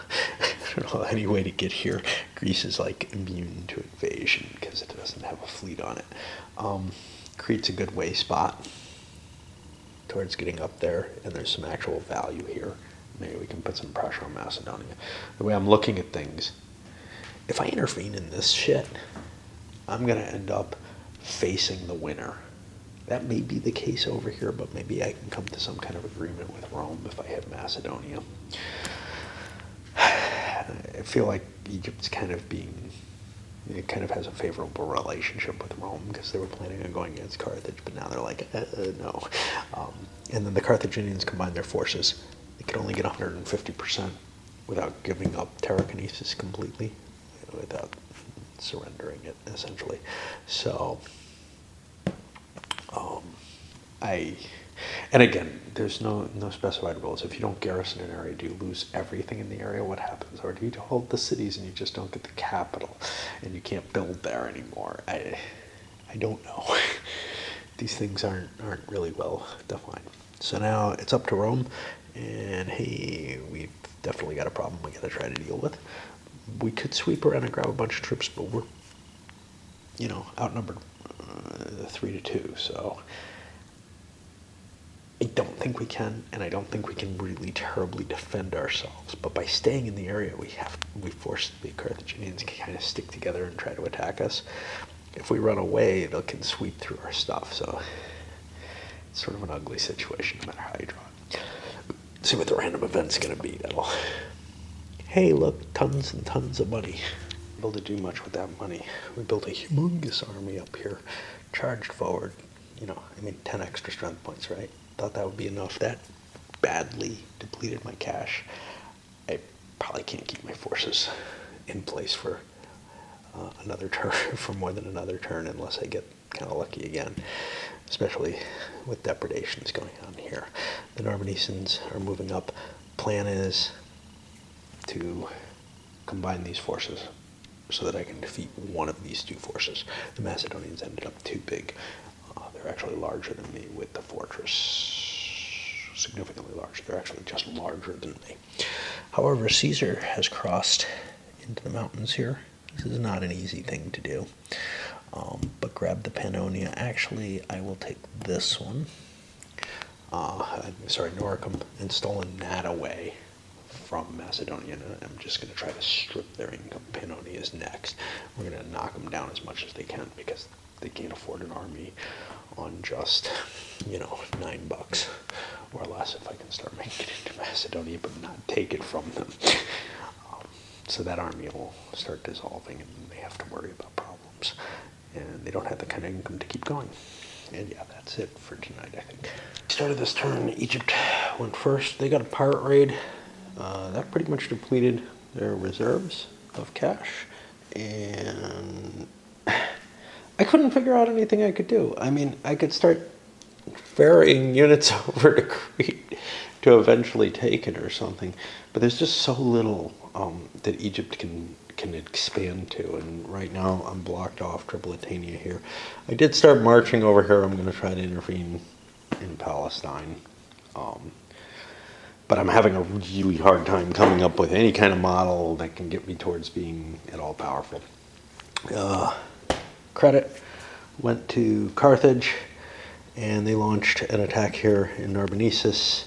don't know any way to get here. Greece is like immune to invasion because it doesn't have a fleet on it. Crete's a good way spot towards getting up there, and there's some actual value here. Maybe we can put some pressure on Macedonia. The way I'm looking at things, if I intervene in this shit, I'm going to end up facing the winner. That may be the case over here, but maybe I can come to some kind of agreement with Rome if I have Macedonia. I feel like Egypt's it kind of has a favorable relationship with Rome because they were planning on going against Carthage, but now they're like, no. And then the Carthaginians combined their forces. They could only get 150% without giving up Telekinesis completely, without surrendering it, essentially. So, and again, there's no specified rules. If you don't garrison an area, do you lose everything in the area? What happens? Or do you hold the cities and you just don't get the capital and you can't build there anymore? I don't know. These things aren't really well defined. So now it's up to Rome, and hey, we've definitely got a problem we got to try to deal with. We could sweep around and grab a bunch of troops, but we're, outnumbered 3-2, so I don't think we can, and I don't think we can really terribly defend ourselves. But by staying in the area, we force the Carthaginians to kind of stick together and try to attack us. If we run away, they can sweep through our stuff. So it's sort of an ugly situation, no matter how you draw it. Let's see what the random event's going to be. Hey, look, tons and tons of money. Able to do much with that money. We built a humongous army up here, charged forward. 10 extra strength points, right? Thought that would be enough. That badly depleted my cash. I probably can't keep my forces in place for another turn, for more than another turn, unless I get kind of lucky again, especially with depredations going on here. The Narbonensans are moving up. Plan is to combine these forces so that I can defeat one of these two forces. The Macedonians ended up too big. They're actually larger than me with the fortress, significantly larger. They're actually just larger than me. However, Caesar has crossed into the mountains here. This is not an easy thing to do, but grab the Pannonia. Actually, I will take this one. Noricum, and stolen that away from Macedonia. I'm just going to try to strip their income. Pannonia is next. We're going to knock them down as much as they can because they can't afford an army on just, $9 or less if I can start making it into Macedonia, but not take it from them. So that army will start dissolving, and they have to worry about problems. And they don't have the kind of income to keep going. And yeah, that's it for tonight, I think. Started this turn, Egypt went first. They got a pirate raid. That pretty much depleted their reserves of cash. And I couldn't figure out anything I could do. I could start ferrying units over to Crete to eventually take it or something. But there's just so little that Egypt can expand to. And right now I'm blocked off Tripolitania here. I did start marching over here. I'm going to try to intervene in Palestine. But I'm having a really hard time coming up with any kind of model that can get me towards being at all powerful. Credit went to Carthage, and they launched an attack here in Narbonensis,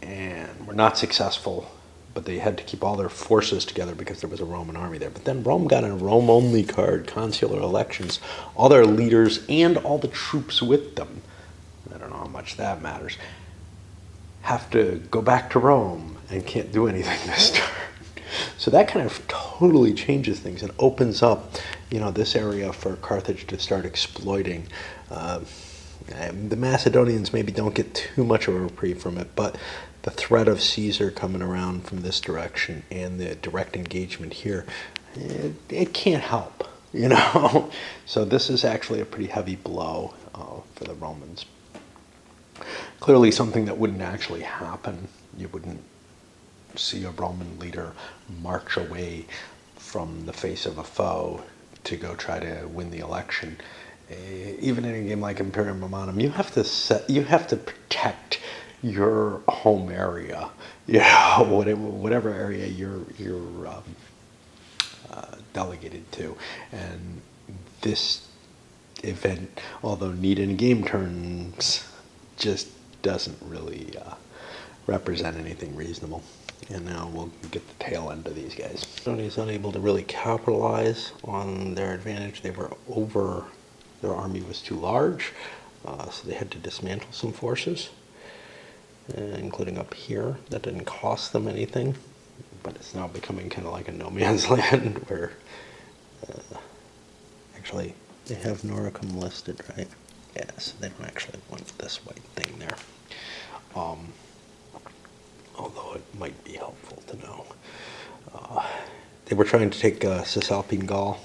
and were not successful, but they had to keep all their forces together because there was a Roman army there. But then Rome got a Rome-only card, consular elections, all their leaders and all the troops with them. I don't know how much that matters. Have to go back to Rome and can't do anything this turn. So that kind of totally changes things and opens up, this area for Carthage to start exploiting. The Macedonians maybe don't get too much of a reprieve from it, but the threat of Caesar coming around from this direction and the direct engagement here, it can't help, So this is actually a pretty heavy blow for the Romans. Clearly something that wouldn't actually happen. You wouldn't see a Roman leader march away from the face of a foe to go try to win the election. Even in a game like Imperium Momentum, you have to protect your home area, yeah, whatever area you're delegated to, and this event, although neat in game terms, just doesn't really represent anything reasonable. And now we'll get the tail end of these guys. Sony's unable to really capitalize on their advantage. They were over, their army was too large, so they had to dismantle some forces, including up here. That didn't cost them anything, but it's now becoming kind of like a no man's land where actually they have Noricum listed, right? Yeah, so they don't actually want this white thing there. Although it might be helpful to know. They were trying to take Cisalpine Gaul,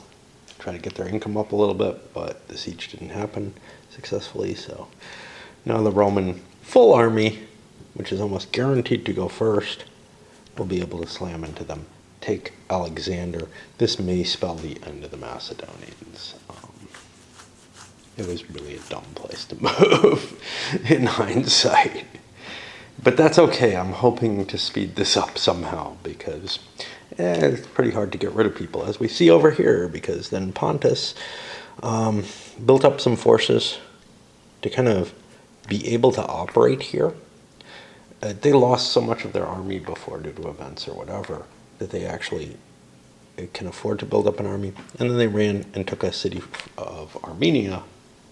try to get their income up a little bit, but the siege didn't happen successfully, so now the Roman full army, which is almost guaranteed to go first, will be able to slam into them, take Alexander. This may spell the end of the Macedonians. It was really a dumb place to move in hindsight. But that's okay. I'm hoping to speed this up somehow because it's pretty hard to get rid of people, as we see over here, because then Pontus built up some forces to kind of be able to operate here. They lost so much of their army before due to events or whatever that they actually can afford to build up an army. And then they ran and took a city of Armenia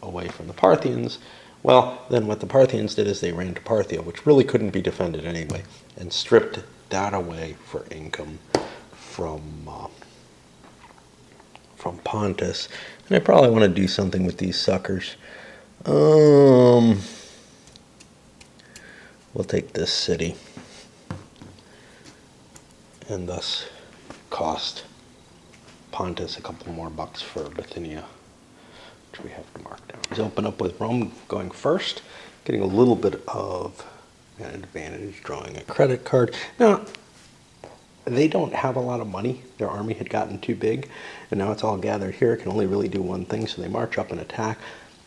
away from the Parthians. Well, then what the Parthians did is they ran to Parthia, which really couldn't be defended anyway, and stripped that away for income from Pontus. And I probably want to do something with these suckers. We'll take this city and thus cost Pontus a couple more bucks for Bithynia, which we have to mark down. Let's open up with Rome going first, getting a little bit of an advantage, drawing a credit card. Now, they don't have a lot of money. Their army had gotten too big, and now it's all gathered here. It can only really do one thing, so they march up and attack.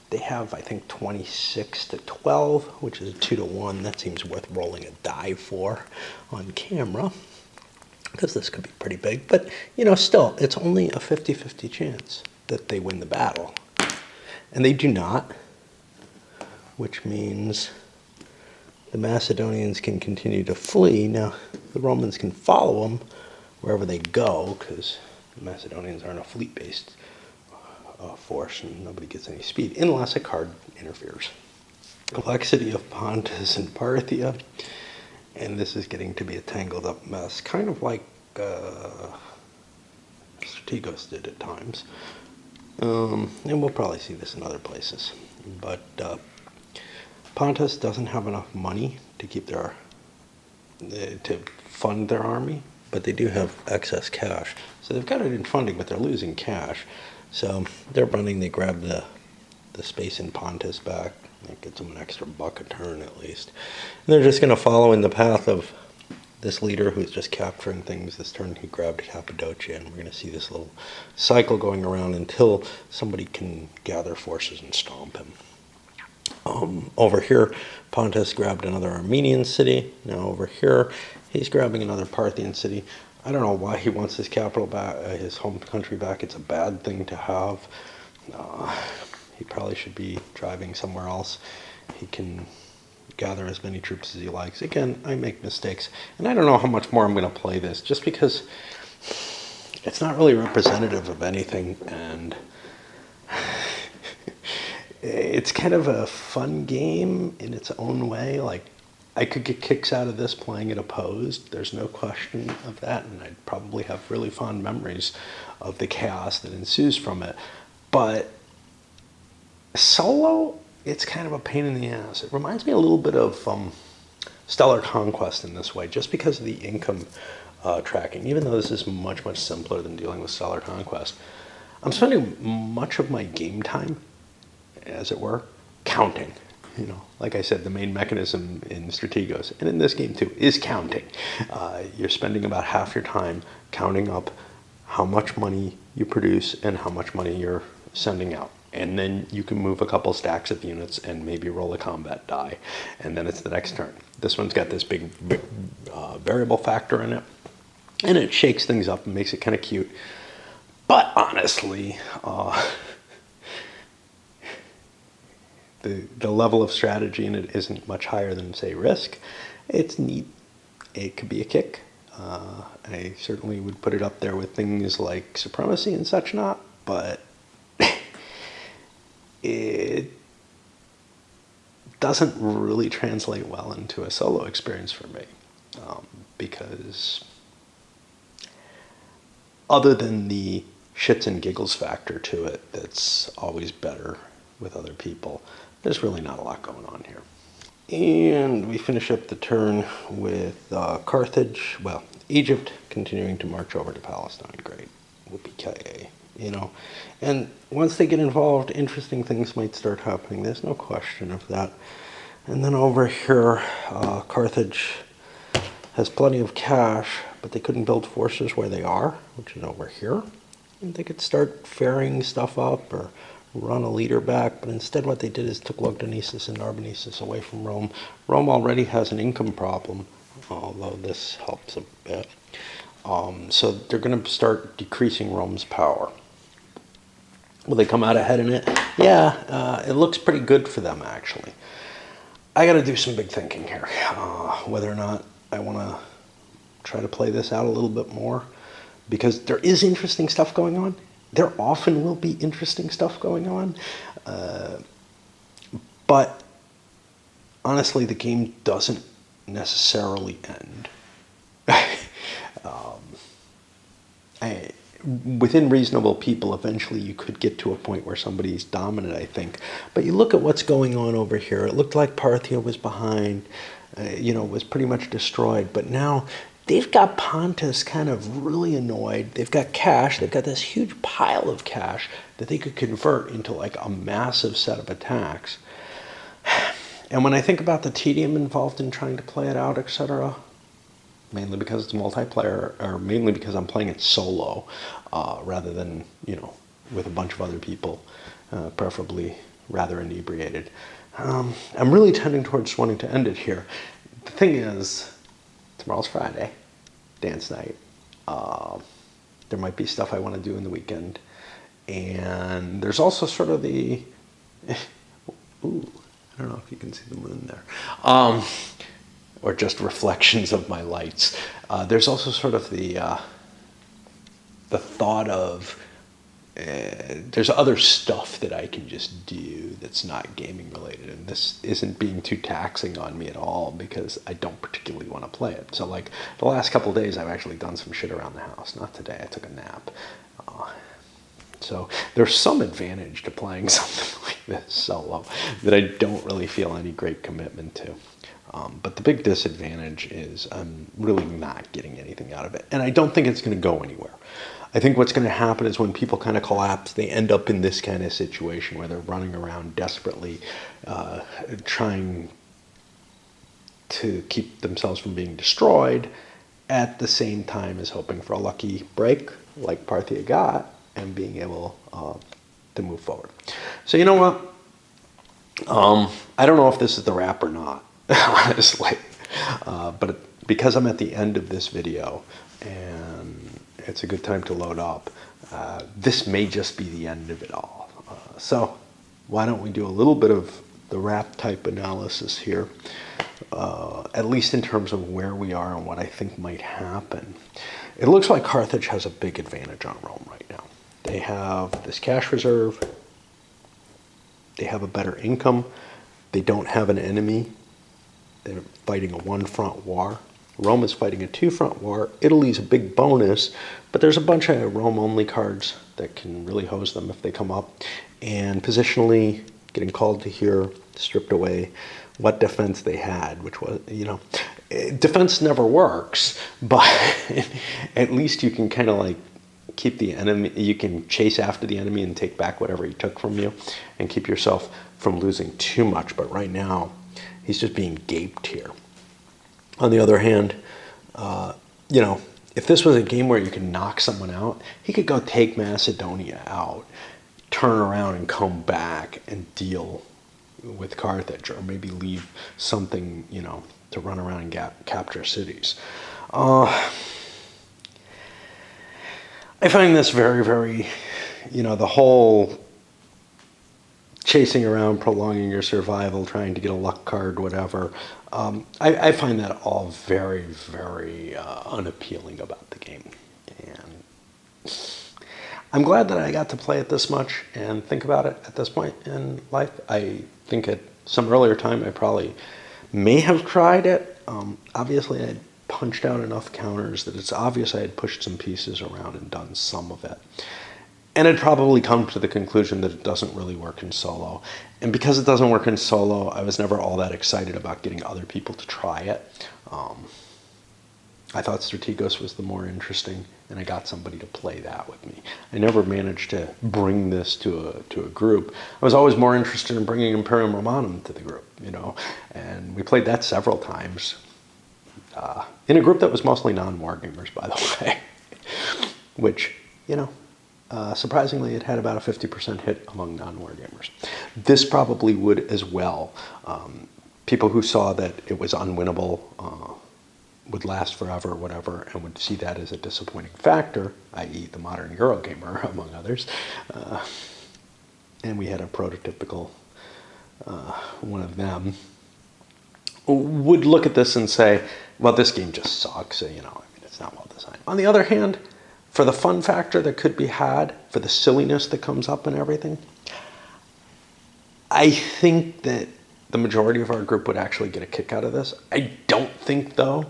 They have, I think, 26 to 12, which is a 2 to 1. That seems worth rolling a die for on camera, because this could be pretty big. But, you know, still, it's only a 50-50 chance that they win the battle. And they do not, which means the Macedonians can continue to flee. Now, the Romans can follow them wherever they go, because the Macedonians aren't a fleet-based force, and nobody gets any speed, unless a card interferes. Complexity of Pontus and Parthia, and this is getting to be a tangled up mess, kind of like Strategos did at times. And we'll probably see this in other places. But Pontus doesn't have enough money to keep to fund their army, but they do have excess cash. So they've got it in funding, but they're losing cash. So they're running, they grab the space in Pontus back. That gets them an extra buck a turn at least. And they're just going to follow in the path of this leader who's just capturing things. This turn he grabbed Cappadocia, and we're going to see this little cycle going around until somebody can gather forces and stomp him. Over here, Pontus grabbed another Armenian city. Now over here, he's grabbing another Parthian city. I don't know why he wants his capital back, his home country back. It's a bad thing to have. He probably should be driving somewhere else. He can gather as many troops as he likes. Again, I make mistakes, and I don't know how much more I'm going to play this, just because it's not really representative of anything, and it's kind of a fun game in its own way. Like, I could get kicks out of this playing it opposed. There's no question of that, and I'd probably have really fond memories of the chaos that ensues from it. But solo, it's kind of a pain in the ass. It reminds me a little bit of Stellar Conquest in this way, just because of the income tracking. Even though this is much, much simpler than dealing with Stellar Conquest, I'm spending much of my game time, as it were, counting. You know, like I said, the main mechanism in Strategos, and in this game too, is counting. You're spending about half your time counting up how much money you produce and how much money you're sending out. And then you can move a couple stacks of units and maybe roll a combat die, and then it's the next turn. This one's got this big variable factor in it, and it shakes things up and makes it kind of cute. But honestly, the level of strategy in it isn't much higher than, say, Risk. It's neat. It could be a kick. I certainly would put it up there with things like Supremacy and such not, but it doesn't really translate well into a solo experience for me, because other than the shits and giggles factor to it that's always better with other people, there's really not a lot going on here. And we finish up the turn with Carthage, well, Egypt continuing to march over to Palestine. Great. Whoopee-ki-yay, you know. And once they get involved, interesting things might start happening. There's no question of that. And then over here, Carthage has plenty of cash, but they couldn't build forces where they are, which is over here. And they could start ferrying stuff up or run a leader back, but instead what they did is took Lugdunensis and Narbonensis away from Rome. Rome already has an income problem, although this helps a bit. So they're going to start decreasing Rome's power. Will they come out ahead in it? Yeah, it looks pretty good for them, actually. I got to do some big thinking here, whether or not I want to try to play this out a little bit more, because there is interesting stuff going on. There often will be interesting stuff going on, but honestly, the game doesn't necessarily end. Within reasonable people, eventually you could get to a point where somebody's dominant, I think. But you look at what's going on over here. It looked like Parthia was behind, was pretty much destroyed. But now they've got Pontus kind of really annoyed. They've got cash. They've got this huge pile of cash that they could convert into like a massive set of attacks. And when I think about the tedium involved in trying to play it out, etc., mainly because it's multiplayer, or mainly because I'm playing it solo, rather than, with a bunch of other people, preferably rather inebriated. I'm really tending towards wanting to end it here. The thing is, tomorrow's Friday, dance night. There might be stuff I want to do in the weekend. And there's also sort of the, ooh, I don't know if you can see the moon there. Or just reflections of my lights. There's also sort of the thought of there's other stuff that I can just do that's not gaming related, and this isn't being too taxing on me at all because I don't particularly want to play it. So like the last couple of days I've actually done some shit around the house. Not today, I took a nap. So there's some advantage to playing something like this solo that I don't really feel any great commitment to. But the big disadvantage is I'm really not getting anything out of it. And I don't think it's going to go anywhere. I think what's going to happen is when people kind of collapse, they end up in this kind of situation where they're running around desperately trying to keep themselves from being destroyed at the same time as hoping for a lucky break like Parthia got and being able to move forward. So you know what? I don't know if this is the wrap or not. Honestly, but because I'm at the end of this video and it's a good time to load up, this may just be the end of it all. So why don't we do a little bit of the wrap type analysis here, at least in terms of where we are and what I think might happen. It looks like Carthage has a big advantage on Rome right now. They have this cash reserve. They have a better income. They don't have an enemy. They're fighting a one-front war. Rome is fighting a two-front war. Italy's a big bonus, but there's a bunch of Rome-only cards that can really hose them if they come up. And positionally, getting called to here, stripped away what defense they had, which was, defense never works, but at least you can kind of like keep the enemy, you can chase after the enemy and take back whatever he took from you and keep yourself from losing too much. But right now, he's just being gaped here. On the other hand, if this was a game where you could knock someone out, he could go take Macedonia out, turn around and come back and deal, with Carthage, or maybe leave something, to run around and capture cities. I find this very, very, the whole chasing around, prolonging your survival, trying to get a luck card, whatever. I find that all very, very unappealing about the game. And I'm glad that I got to play it this much and think about it at this point in life. I think at some earlier time I probably may have tried it. Obviously, I had punched out enough counters that it's obvious I had pushed some pieces around and done some of it. And I'd probably come to the conclusion that it doesn't really work in solo. And because it doesn't work in solo, I was never all that excited about getting other people to try it. I thought Strategos was the more interesting, and I got somebody to play that with me. I never managed to bring this to a group. I was always more interested in bringing Imperium Romanum to the group, and we played that several times. In a group that was mostly non-wargamers, by the way, which, surprisingly, it had about a 50% hit among non-wargamers. This probably would as well. People who saw that it was unwinnable, would last forever, whatever, and would see that as a disappointing factor, i.e. the modern Eurogamer, among others. And we had a prototypical one of them, would look at this and say, well, this game just sucks, it's not well designed. On the other hand, for the fun factor that could be had, for the silliness that comes up and everything, I think that the majority of our group would actually get a kick out of this. I don't think, though,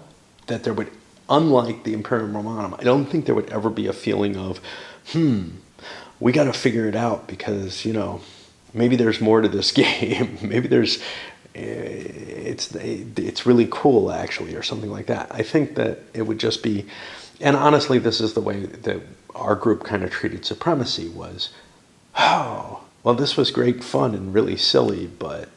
that there would, unlike the Imperium Romanum, I don't think there would ever be a feeling of, we got to figure it out because, maybe there's more to this game. Maybe it's really cool, actually, or something like that. I think that it would just be, and honestly, this is the way that our group kind of treated Supremacy was, oh, well, this was great fun and really silly, but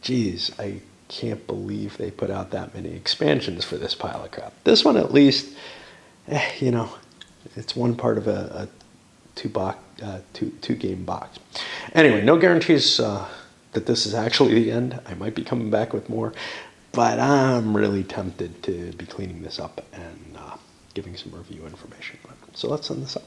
geez, I can't believe they put out that many expansions for this pile of crap. This one, at least, it's one part of a two game box. Anyway, no guarantees that this is actually the end. I might be coming back with more, but I'm really tempted to be cleaning this up and giving some review information. So let's send this up.